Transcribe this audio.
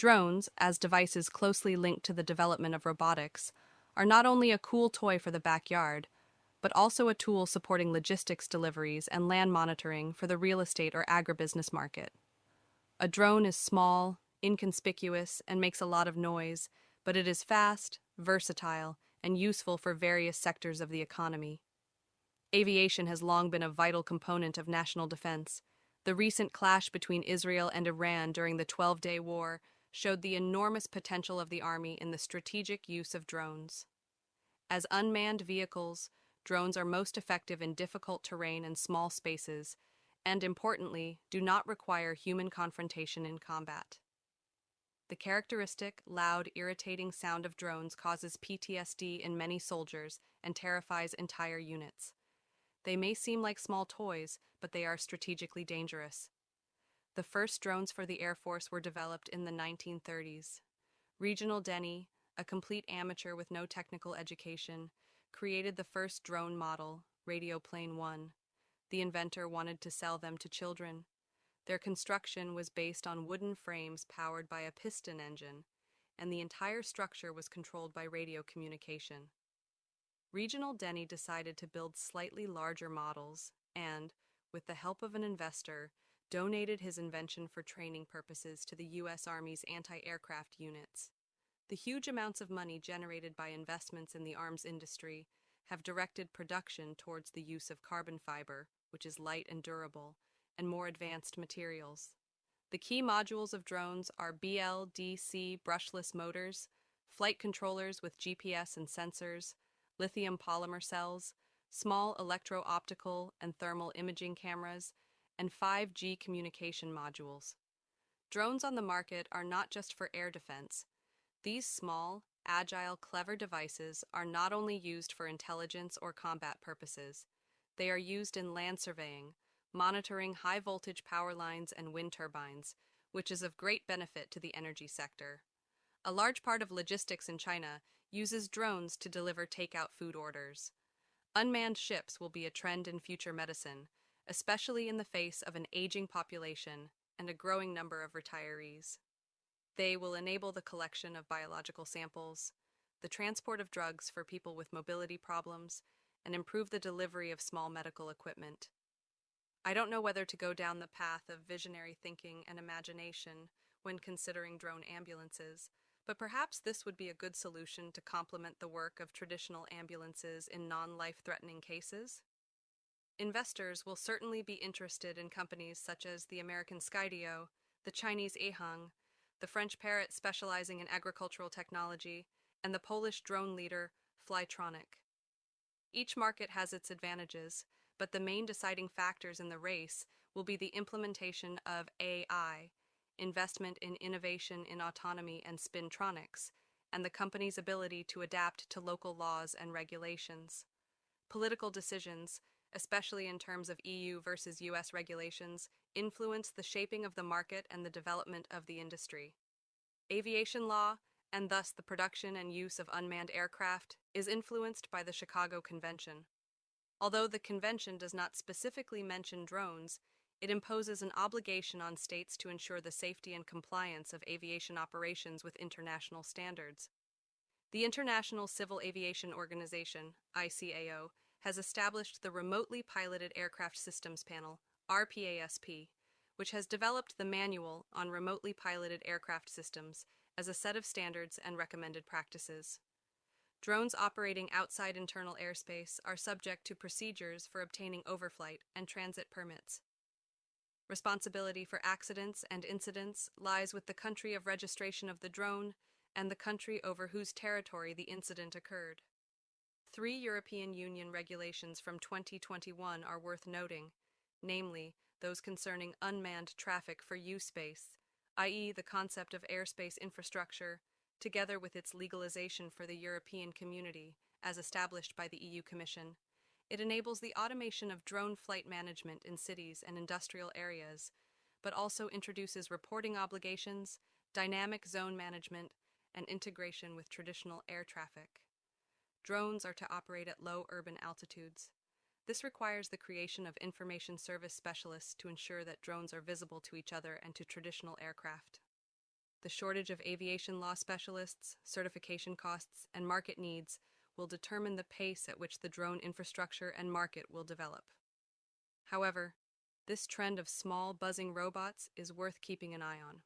Drones, as devices closely linked to the development of robotics, are not only a cool toy for the backyard, but also a tool supporting logistics deliveries and land monitoring for the real estate or agribusiness market. A drone is small, inconspicuous, and makes a lot of noise, but it is fast, versatile, and useful for various sectors of the economy. Aviation has long been a vital component of national defense. The recent clash between Israel and Iran during the 12-day war showed the enormous potential of the Army in the strategic use of drones. As unmanned vehicles, drones are most effective in difficult terrain and small spaces, and importantly, do not require human confrontation in combat. The characteristic, loud, irritating sound of drones causes PTSD in many soldiers and terrifies entire units. They may seem like small toys, but they are strategically dangerous. The first drones for the Air Force were developed in the 1930s. Regional Denny, a complete amateur with no technical education, created the first drone model, Radioplane 1. The inventor wanted to sell them to children. Their construction was based on wooden frames powered by a piston engine, and the entire structure was controlled by radio communication. Regional Denny decided to build slightly larger models and, with the help of an investor, donated his invention for training purposes to the U.S. Army's anti-aircraft units. The huge amounts of money generated by investments in the arms industry have directed production towards the use of carbon fiber, which is light and durable, and more advanced materials. The key modules of drones are BLDC brushless motors, flight controllers with GPS and sensors, lithium polymer cells, small electro-optical and thermal imaging cameras, and 5G communication modules. Drones on the market are not just for air defense. These small, agile, clever devices are not only used for intelligence or combat purposes. They are used in land surveying, monitoring high-voltage power lines and wind turbines, which is of great benefit to the energy sector. A large part of logistics in China uses drones to deliver takeout food orders. Unmanned ships will be a trend in future medicine, especially in the face of an aging population and a growing number of retirees. They will enable the collection of biological samples, the transport of drugs for people with mobility problems, and improve the delivery of small medical equipment. I don't know whether to go down the path of visionary thinking and imagination when considering drone ambulances, but perhaps this would be a good solution to complement the work of traditional ambulances in non-life-threatening cases. Investors will certainly be interested in companies such as the American Skydio, the Chinese Ehang, the French Parrot specializing in agricultural technology, and the Polish drone leader, Flytronic. Each market has its advantages, but the main deciding factors in the race will be the implementation of AI, investment in innovation in autonomy and spintronics, and the company's ability to adapt to local laws and regulations. Political decisions, especially in terms of EU versus US regulations, influence the shaping of the market and the development of the industry. Aviation law, and thus the production and use of unmanned aircraft, is influenced by the Chicago Convention. Although the convention does not specifically mention drones, it imposes an obligation on states to ensure the safety and compliance of aviation operations with international standards. The International Civil Aviation Organization, ICAO, has established the Remotely Piloted Aircraft Systems Panel, RPASP, which has developed the Manual on Remotely Piloted Aircraft Systems as a set of standards and recommended practices. Drones operating outside internal airspace are subject to procedures for obtaining overflight and transit permits. Responsibility for accidents and incidents lies with the country of registration of the drone and the country over whose territory the incident occurred. 3 European Union regulations from 2021 are worth noting, namely those concerning unmanned traffic for U-space, i.e. the concept of airspace infrastructure, together with its legalization for the European Community, as established by the EU Commission. It enables the automation of drone flight management in cities and industrial areas, but also introduces reporting obligations, dynamic zone management, and integration with traditional air traffic. Drones are to operate at low urban altitudes. This requires the creation of information service specialists to ensure that drones are visible to each other and to traditional aircraft. The shortage of aviation law specialists, certification costs, and market needs will determine the pace at which the drone infrastructure and market will develop. However, this trend of small, buzzing robots is worth keeping an eye on.